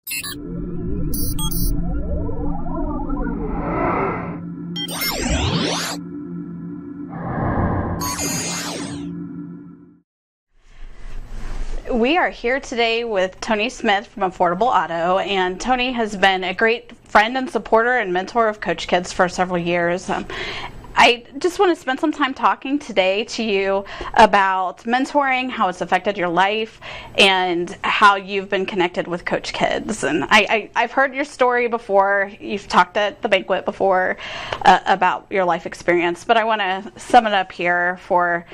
We are here today with Tony Smith from Affordable Auto, and Tony has been a great friend and supporter and mentor of Coach Kids for several years. I just want to spend some time talking today to you about mentoring, how it's affected your life, and how you've been connected with Coach Kids. And I've heard your story before. You've talked at the banquet before about your life experience, but I want to sum it up here for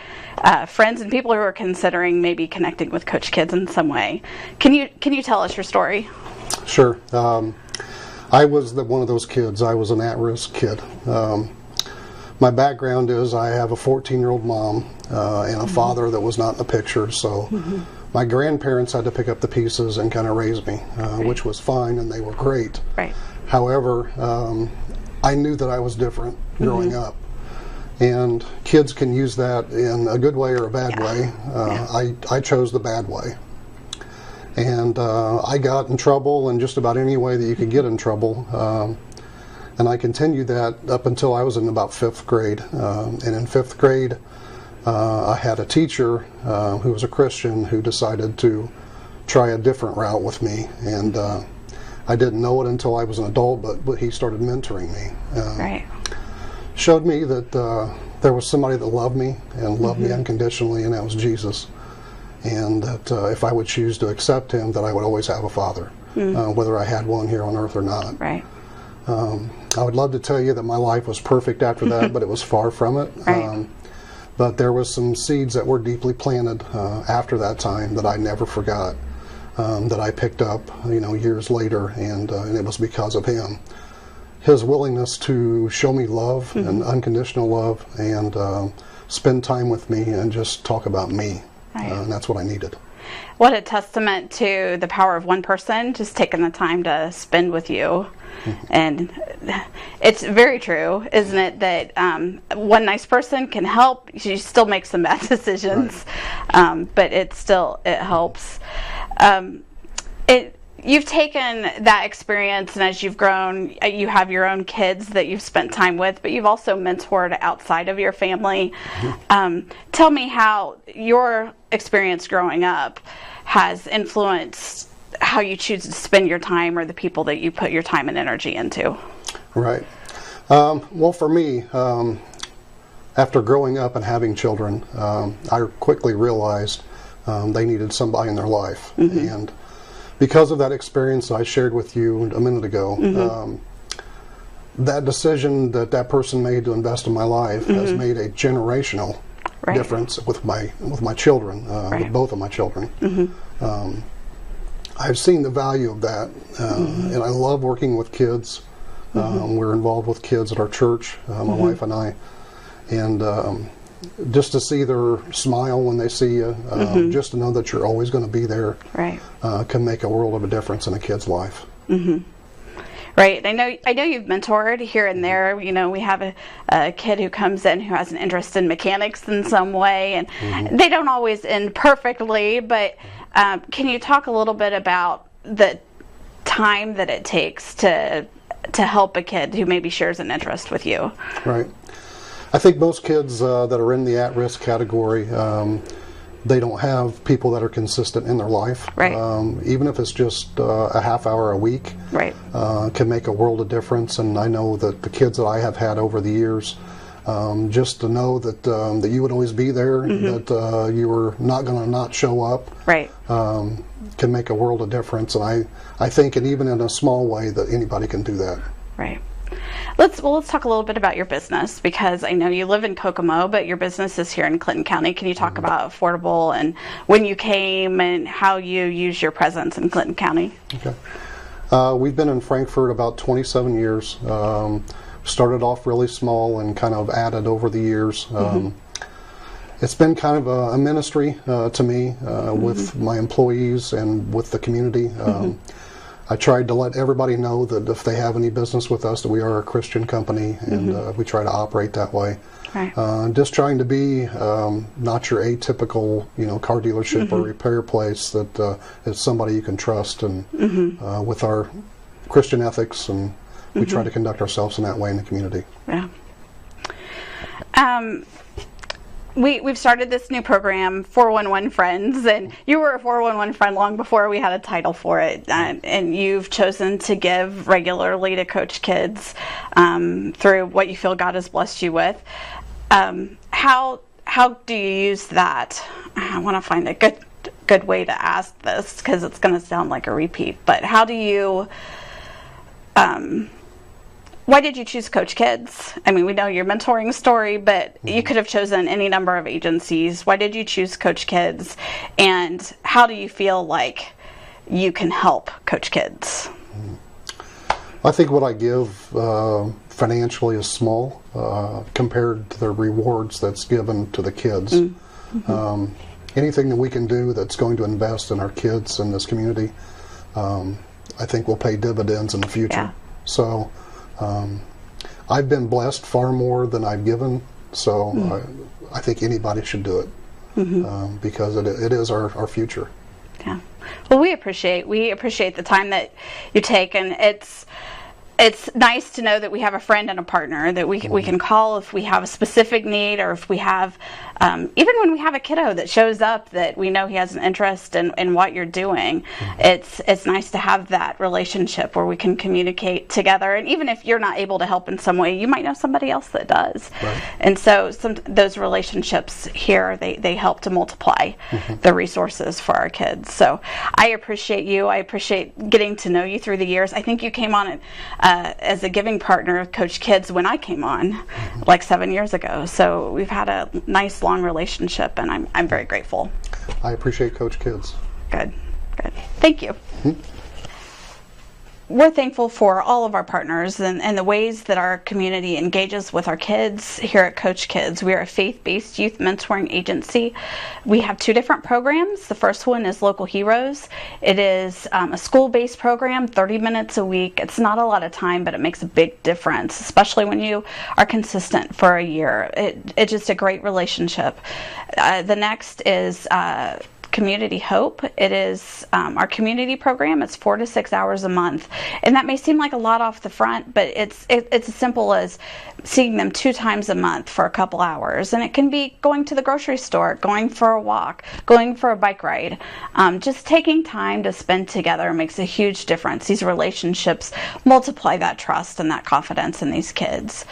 friends and people who are considering maybe connecting with Coach Kids in some way. Can you tell us your story? Sure. I was one of those kids. I was an at-risk kid. My background is I have a 14-year-old mom and a father that was not in the picture, so my grandparents had to pick up the pieces and kind of raise me, which was fine, and they were great. Right. However, I knew that I was different growing up, and kids can use that in a good way or a bad way. I chose the bad way, and I got in trouble in just about any way that you could get in trouble. And I continued that up until I was in about 5th grade. And in 5th grade, I had a teacher who was a Christian who decided to try a different route with me. And I didn't know it until I was an adult, but he started mentoring me. Right. Showed me that there was somebody that loved me and loved me unconditionally, and that was Jesus. And that if I would choose to accept him, that I would always have a father, whether I had one here on earth or not. Right. I would love to tell you that my life was perfect after that, but it was far from it. Right. But there was some seeds that were deeply planted after that time that I never forgot, that I picked up, years later, and it was because of him. His willingness to show me love and unconditional love, and spend time with me and just talk about me. Right. And that's what I needed. What a testament to the power of one person just taking the time to spend with you. And it's very true, isn't it, that one nice person can help. You still make some bad decisions, but it helps. You've taken that experience, and as you've grown, you have your own kids that you've spent time with, but you've also mentored outside of your family. Tell me how your experience growing up has influenced how you choose to spend your time, or the people that you put your time and energy into. Right. Well, for me, after growing up and having children, I quickly realized they needed somebody in their life. And because of that experience I shared with you a minute ago, that decision that person made to invest in my life has made a generational difference with my children, with both of my children. I've seen the value of that, and I love working with kids. We're involved with kids at our church, my wife and I, and just to see their smile when they see you, just to know that you're always going to be there, can make a world of a difference in a kid's life. Right. I know you've mentored here and there. We have a kid who comes in who has an interest in mechanics in some way, and they don't always end perfectly, but can you talk a little bit about the time that it takes to help a kid who maybe shares an interest with you? Right. I think most kids that are in the at-risk category, they don't have people that are consistent in their life. Right. Even if it's just a half hour a week, can make a world of difference. And I know that the kids that I have had over the years, just to know that that you would always be there, that you were not going to not show up, can make a world of difference. And I think, and even in a small way, that anybody can do that. Right. Let's talk a little bit about your business, because I know you live in Kokomo, but your business is here in Clinton County. Can you talk about Affordable and when you came and how you use your presence in Clinton County? Okay. We've been in Frankfort about 27 years. Started off really small and kind of added over the years. It's been kind of a ministry to me with my employees and with the community. I tried to let everybody know that if they have any business with us, that we are a Christian company, and we try to operate that way. Right. Just trying to be not your atypical, car dealership or repair place, that is somebody you can trust, and with our Christian ethics, and we try to conduct ourselves in that way in the community. Yeah. We've started this new program, 411 Friends, and you were a 411 friend long before we had a title for it, and you've chosen to give regularly to coach kids through what you feel God has blessed you with. How do you use that? I want to find a good way to ask this, because it's going to sound like a repeat, but how do you why did you choose Coach Kids? I mean, we know your mentoring story, but you could have chosen any number of agencies. Why did you choose Coach Kids? And how do you feel like you can help Coach Kids? I think what I give financially is small compared to the rewards that's given to the kids. Anything that we can do that's going to invest in our kids in this community, I think will pay dividends in the future. Yeah. So I've been blessed far more than I've given, so I think anybody should do it because it is our future. Yeah. Well, we appreciate the time that you take, and it's nice to know that we have a friend and a partner that we can call if we have a specific need, or if we have even when we have a kiddo that shows up that we know he has an interest in what you're doing. It's nice to have that relationship where we can communicate together, and even if you're not able to help in some way, you might know somebody else that does. Right. And so those relationships here, they help to multiply the resources for our kids. So I appreciate you. I appreciate getting to know you through the years. I think you came on as a giving partner of Coach Kids when I came on like 7 years ago. So we've had a nice long relationship, and I'm very grateful. I appreciate Coach Kids. Good. Thank you. We're thankful for all of our partners and the ways that our community engages with our kids here at Coach Kids. We are a faith-based youth mentoring agency. We have 2 different programs. The first one is Local Heroes. It is a school-based program, 30 minutes a week. It's not a lot of time, but it makes a big difference, especially when you are consistent for a year. It's just a great relationship. The next is Community Hope. It is our community program. It's 4 to 6 hours a month, and that may seem like a lot off the front, but it's as simple as seeing them 2 times a month for a couple hours, and it can be going to the grocery store, going for a walk, going for a bike ride. Just taking time to spend together makes a huge difference. These relationships multiply that trust and that confidence in these kids.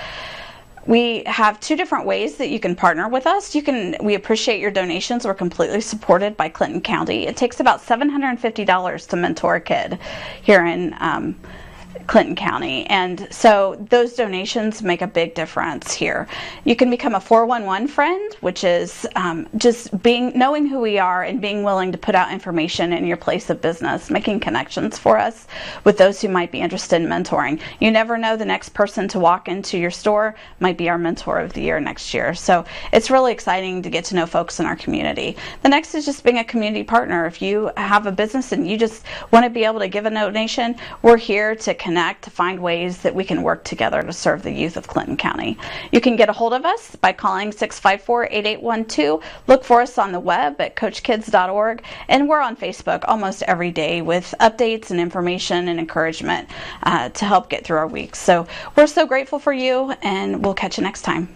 We have 2 different ways that you can partner with us. We appreciate your donations. We're completely supported by Clinton County. It takes about $750 to mentor a kid here in Clinton County, and so those donations make a big difference here. You can become a 411 friend, which is just knowing who we are and being willing to put out information in your place of business, making connections for us with those who might be interested in mentoring. You never know, the next person to walk into your store might be our mentor of the year next year. So it's really exciting to get to know folks in our community. The next is just being a community partner. If you have a business and you just want to be able to give a donation, we're here to connect, to find ways that we can work together to serve the youth of Clinton County. You can get a hold of us by calling 654-8812. Look for us on the web at coachkids.org, and we're on Facebook almost every day with updates and information and encouragement to help get through our weeks. So we're so grateful for you, and we'll catch you next time.